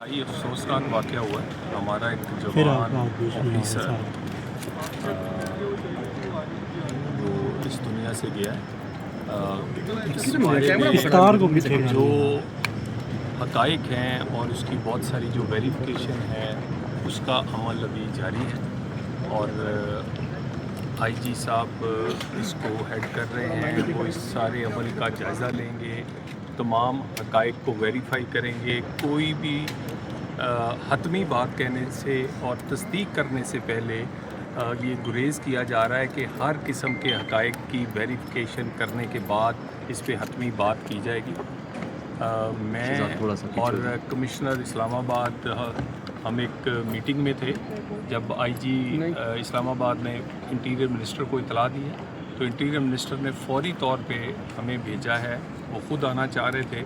भाई अफसोसनाक वाक़या हुआ है। हमारा एक जवान ऑफिसर वो इस दुनिया से गया है। इस बारे में जो हक़ाइक़ हैं और उसकी बहुत सारी जो वेरिफिकेशन है उसका अमल अभी जारी है और आईजी साहब इसको हेड कर रहे हैं। वो इस सारे अमल का जायज़ा लेंगे, तमाम हक़ाइक़ को वेरीफाई करेंगे। कोई भी हतमी बात कहने से और तस्दीक करने से पहले ये गुरेज़ किया जा रहा है कि हर किस्म के हक़ाइक़ की वेरिफिकेशन करने के बाद इस पे हतमी बात की जाएगी। मैं और कमिश्नर इस्लामाबाद हम एक मीटिंग में थे जब आईजी इस्लामाबाद ने इंटीरियर मिनिस्टर को इतला दी है, तो इंटीरियर मिनिस्टर ने फ़ौरी तौर पे हमें भेजा है। वो ख़ुद आना चाह रहे थे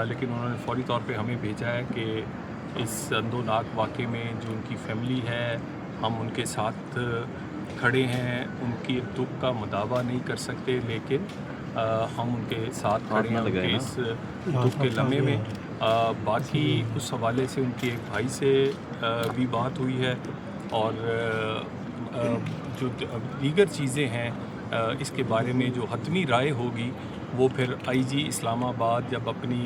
लेकिन उन्होंने फ़ौरी तौर पे हमें भेजा है कि इस अंदोनाक वाक़े में जो उनकी फ़ैमिली है हम उनके साथ खड़े हैं। उनकी दुख का मुदावा नहीं कर सकते लेकिन हम उनके साथ खड़े हैं उनके इस दुख के लम्हे में। बाकी उस हवाले से उनके एक भाई से भी बात हुई है और जो दीगर चीज़ें हैं इसके बारे में जो हतमी राय होगी वो फिर आईजी इस्लामाबाद जब अपनी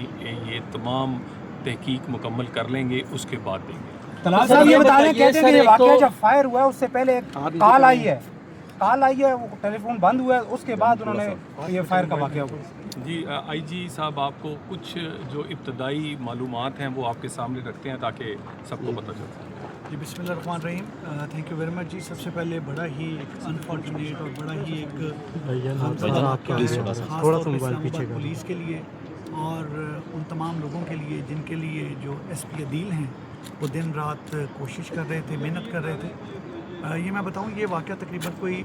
ये तमाम तहकीक मुकम्मल कर लेंगे उसके बाद देंगे। तलाल साहब ये बता रहे हैं, कहते हैं कि ये वाक़या जब फायर हुआ है उससे पहले एक कॉल आई है वो टेलीफोन बंद हुआ है, उसके बाद उन्होंने ये फायर का वाक़या हुआ। जी आईजी साहब आपको कुछ जो इब्तदाई मालूमात हैं वो आपके सामने रखते हैं ताकि सबको पता चल सके। जी बिस्मिल्लाहिर्रहमानिर्रहीम, थैंक यू वेरी मच जी। सबसे पहले बड़ा ही एक अनफॉर्चुनेट और बड़ा ही एक इस्लामाबाद पुलिस के लिए और उन तमाम लोगों के लिए जिनके लिए जो एसपी अदील हैं वो दिन रात कोशिश कर रहे थे, मेहनत कर रहे थे। ये मैं बताऊं, ये वाक़या तकरीबन कोई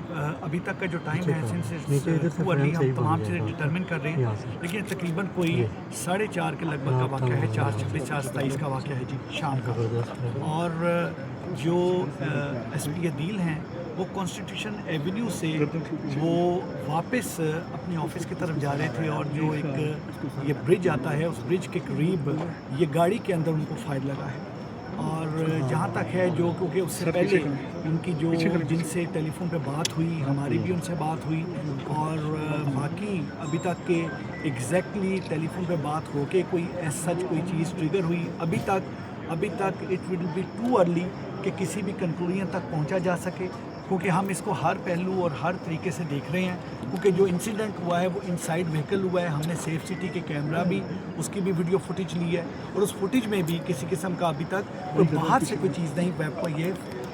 अभी तक का जो टाइम है सिंस अर्ली हम तमाम चीज़ें डिटरमिन कर रहे हैं, लेकिन तकरीबन कोई 4:30 के लगभग का वाक़या है, 4:26 4:27 का वाक़या है जी शाम का। और जो एसपी अदील हैं वो कॉन्स्टिट्यूशन एवेन्यू से वो वापस अपने ऑफिस की तरफ जा रहे थे और जो एक ये ब्रिज आता है उस ब्रिज के करीब ये गाड़ी के अंदर उनको फायर लगा है। और जहाँ तक है जो क्योंकि उससे पहले उनकी जो जिनसे टेलीफोन पे बात हुई, हमारी भी उनसे बात हुई और बाकी अभी तक के एग्जैक्टली टेलीफोन पे बात होके कोई सच कोई चीज़ ट्रिगर हुई अभी तक it will be too early कि किसी भी कंक्लूजन तक पहुंचा जा सके, क्योंकि हम इसको हर पहलू और हर तरीके से देख रहे हैं। क्योंकि जो इंसिडेंट हुआ है वो इनसाइड व्हीकल हुआ है, हमने सेफ सिटी के कैमरा भी उसकी भी वीडियो फुटेज ली है और उस फुटेज में भी किसी किस्म का अभी तक कोई बाहर से कोई चीज़ नहीं, वेब ये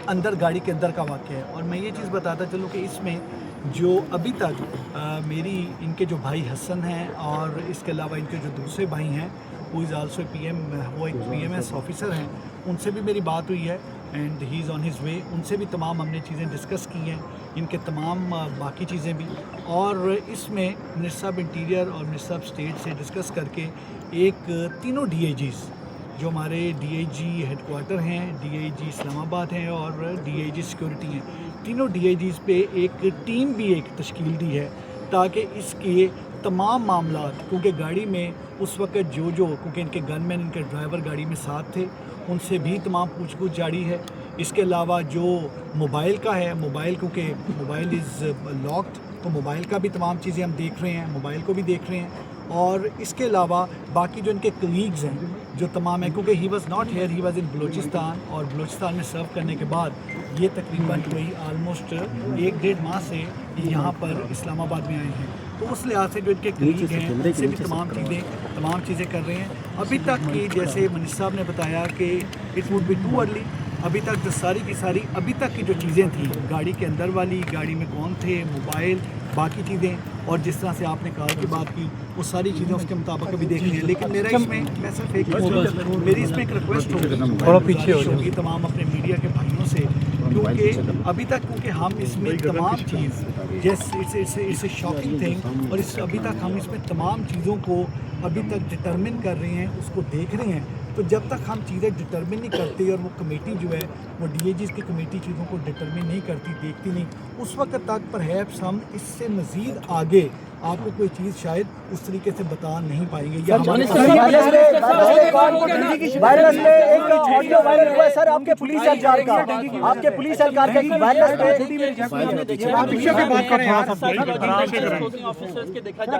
अंदर गाड़ी के अंदर का वाक़या है। और मैं ये चीज़ बताता चलूँ कि इसमें जो अभी तक मेरी इनके जो भाई हसन हैं और इसके अलावा इनके जो दूसरे भाई हैं वो इज़ आल्सो वो एक PMS ऑफिसर हैं, उनसे भी मेरी बात हुई है and he is on his way. उनसे भी तमाम हमने चीज़ें डिस्कस की हैं, इनके तमाम बाकी चीज़ें भी। और इसमें मिनिस्टर साहब इंटीरियर और मिनिस्टर साहब स्टेट से डिस्कस करके एक तीनों DIGs जो हमारे DIG हेडक्वार्टर हैं, DIG इस्लामाबाद हैं और DIG सिक्योरिटी हैं, तीनों DIGs पे एक टीम भी एक तश्कील दी है ताकि इसके तमाम मामला, क्योंकि गाड़ी में उस वक्त जो क्योंकि इनके गनमैन इनके ड्राइवर गाड़ी में साथ थे, उनसे भी तमाम पूछ जारी है। इसके अलावा जो मोबाइल का है, मोबाइल क्योंकि मोबाइल इज़ लॉक्ड, तो मोबाइल का भी तमाम चीज़ें हम देख रहे हैं, मोबाइल को भी देख रहे हैं। और इसके अलावा बाकी जो इनके कलीग्स हैं जो तमाम हैं, क्योंकि he was not here, he was in Balochistan और बलूचिस्तान में सर्व करने के बाद ये तकरीबन कोई आलमोस्ट 1-1.5 माह से यहाँ पर इस्लामाबाद में आए हैं। तो उस लिहाज से जो इनके कलीग हैं उनसे भी तमाम चीज़ें कर रहे हैं। अभी तक की जैसे मिनिस्टर साहब ने बताया कि it would be too early, अभी तक जो सारी की सारी अभी तक की जो चीज़ें थी गाड़ी के अंदर वाली, गाड़ी में कौन थे, मोबाइल, बाकी चीज़ें और जिस तरह से आपने कार की बात की वो सारी चीज़ें उसके मुताबिक अभी देख रही हैं। लेकिन मेरा इसमें मैं सिर्फ मेरी इसमें एक रिक्वेस्ट होगी तमाम अपने मीडिया के भाइयों से, क्योंकि अभी तक क्योंकि हम इसमें तमाम चीज़ जैसे इट्स ए शॉकिंग थिंग और अभी तक हम इसमें तमाम चीज़ों को अभी तक डिटरमिन कर रहे हैं, उसको देख रहे हैं। तो जब तक हम चीज़ें डिटरमिन नहीं करते और वो कमेटी जो है वो DIGs की कमेटी चीज़ों को डिटरमिन नहीं करती, देखती नहीं, उस वक्त तक परहैप्स हम इससे मज़ीद आगे آپ کو کوئی چیز شاید اس طریقے سے بتا نہیں پائیں گے. یہ ہمارے وائرس میں ایک آڈیو وائرل ہوا ہے سر آپ کے پولیس اہلکار کا، آپ کے پولیس اہلکار کا وائرس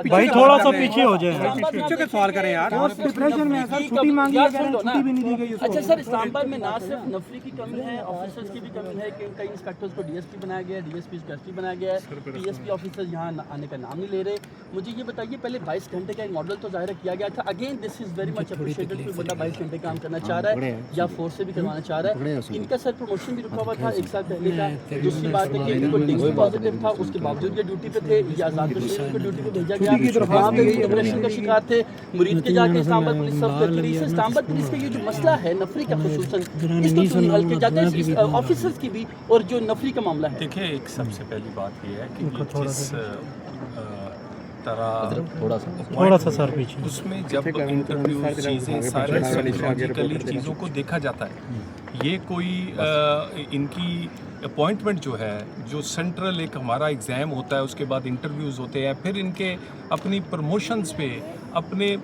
بھائی تھوڑا سا پیچھے ہو جائیں، پیچھے کے سوال کریں یار. ڈپریشن میں سر چھٹی مانگی ہے، چھٹی بھی نہیں دی گئی. اچھا سر، اسلام آباد میں نہ صرف نفری کی کمی ہے، آفیسرز کی بھی کمی ہے کہ کئی انسپیکٹرز کو ڈی ایس پی بنایا گیا ہے، ڈی ایس پی کو ایس پی بنایا گیا ہے، پی ایس پی آفیسرز یہاں آنے کا نام نہیں لے رہے. مجھے یہ بتائیے، پہلے 22 گھنٹے کا ایک ماڈل تو ظاہر کیا گیا تھا. Again this is very much appreciated کہ بندہ 22 گھنٹے کام کرنا چاہ رہا ہے یا فورس سے بھی کروانا چاہ رہا ہے. ان کا سر پروموشن بھی رکا ہوا تھا 1 سال پہلے کا. دوسری بات ہے کہ ان کو ڈگری پازیٹیو تھا، اس کے باوجود یہ ڈیوٹی پہ تھے. یہ آزاد کشمیر کو ڈیوٹی پہ بھیجا گیا، وہاں پہ بھی ڈپریشن کا شکار تھے. مرید کے جا کے اسلام آباد پولیس سب کرتی رہی. اسلام آباد پولیس کا یہ جو مسئلہ ہے نفری کا، خصوصاً اس کو کیوں نہیں حل کیا جاتا ہے آفیسرز کی بھی اور جو نفری کا معاملہ ہے؟ دیکھیں، ایک سب سے پہلی بات یہ ہے کہ جس طرح تھوڑا سا سر پیچھے، اس میں جب انٹرویو چیزیں سارے سائیکولوجیکلی چیزوں کو دیکھا جاتا ہے. یہ کوئی ان کی اپوائنٹمنٹ جو ہے، جو سینٹرل ایک ہمارا ایگزام ہوتا ہے، اس کے بعد انٹرویوز ہوتے ہیں، پھر ان کے اپنی پروموشنز پہ اپنے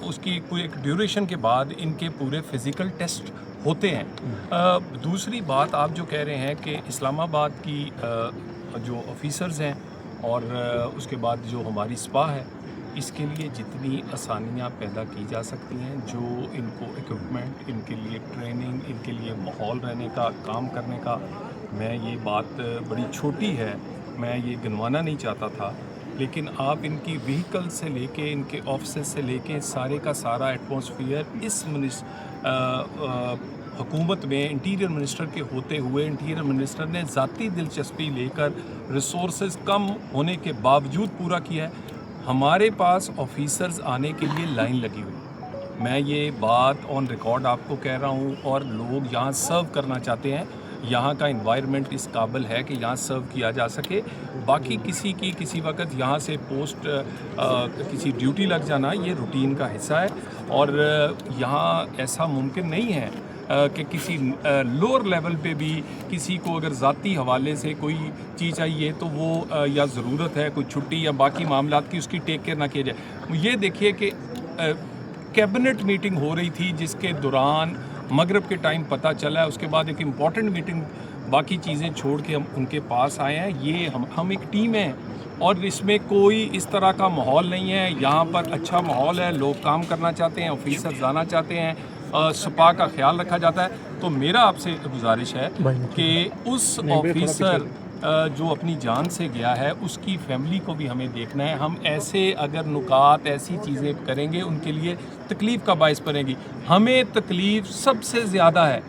اس کی کوئی ایک ڈیوریشن کے بعد ان کے پورے فزیکل ٹیسٹ ہوتے ہیں. دوسری بات آپ جو کہہ رہے ہیں کہ اسلام آباد کی جو آفیسرز ہیں اور اس کے بعد جو ہماری سپاہ ہے، اس کے لیے جتنی آسانیاں پیدا کی جا سکتی ہیں، جو ان کو اکوپمنٹ، ان کے لیے ٹریننگ، ان کے لیے ماحول رہنے کا، کام کرنے کا، میں یہ بات بڑی چھوٹی ہے، میں یہ گنوانا نہیں چاہتا تھا، لیکن آپ ان کی وہیکل سے لے کے، ان کے آفسز سے لے کے سارے کا سارا ایٹماسفیئر اس حکومت میں انٹیریئر منسٹر کے ہوتے ہوئے انٹیریئر منسٹر نے ذاتی دلچسپی لے کر ریسورسز کم ہونے کے باوجود پورا کیا ہے. ہمارے پاس آفیسرز آنے کے لیے لائن لگی ہوئی. میں یہ بات آن ریکارڈ آپ کو کہہ رہا ہوں، اور لوگ یہاں سرو کرنا چاہتے ہیں. یہاں کا انوائرمنٹ اس قابل ہے کہ یہاں سرو کیا جا سکے. باقی کسی کی کسی وقت یہاں سے پوسٹ کسی ڈیوٹی لگ جانا یہ روٹین کا حصہ ہے، اور یہاں ایسا ممکن نہیں ہے کہ کسی لوور لیول پہ بھی کسی کو اگر ذاتی حوالے سے کوئی چیز چاہیے تو وہ یا ضرورت ہے کوئی چھٹی یا باقی معاملات کی، اس کی ٹیک کیئر نہ کیا جائے. یہ دیکھیے کہ کیبنٹ میٹنگ ہو رہی تھی جس کے دوران مغرب کے ٹائم پتہ چلا ہے، اس کے بعد ایک امپورٹنٹ میٹنگ، باقی چیزیں چھوڑ کے ہم ان کے پاس آئے ہیں. یہ ہم ایک ٹیم ہیں اور اس میں کوئی اس طرح کا ماحول نہیں ہے. یہاں پر اچھا ماحول ہے، لوگ کام کرنا چاہتے ہیں، آفیسر جانا چاہتے ہیں، سپا کا خیال رکھا جاتا ہے. تو میرا آپ سے گزارش ہے کہ اس آفیسر جو اپنی جان سے گیا ہے اس کی فیملی کو بھی ہمیں دیکھنا ہے. ہم ایسے اگر نکات ایسی چیزیں کریں گے ان کے لیے تکلیف کا باعث بنیں گی. ہمیں تکلیف سب سے زیادہ ہے،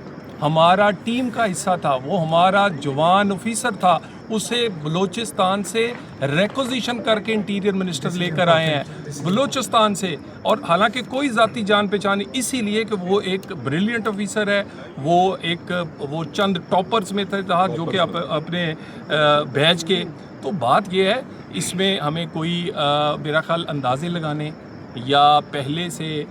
ہمارا ٹیم کا حصہ تھا، وہ ہمارا جوان آفیسر تھا، اسے بلوچستان سے ریکوزیشن کر کے انٹیریئر منسٹر لے کر آئے ہیں بلوچستان سے. اور حالانکہ کوئی ذاتی جان پہچان نہیں، اسی لیے کہ وہ ایک بریلینٹ آفیسر ہے، وہ چند ٹاپرز میں تھا جو کہ اپنے بیچ کے. تو بات یہ ہے، اس میں ہمیں کوئی میرا خیال اندازے لگانے یا پہلے سے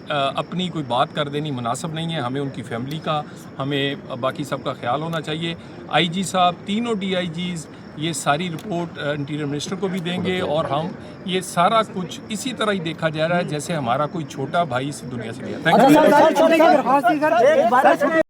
اپنی کوئی بات کر دینی مناسب نہیں ہے. ہمیں ان کی فیملی کا، ہمیں باقی سب کا خیال ہونا چاہیے. آئی جی صاحب، تینوں ڈی آئی جیز یہ ساری رپورٹ انٹیریئر منسٹر کو بھی دیں گے، اور ہم یہ سارا کچھ اسی طرح ہی دیکھا جا رہا ہے جیسے ہمارا کوئی چھوٹا بھائی اس دنیا سے گیا. Thank you.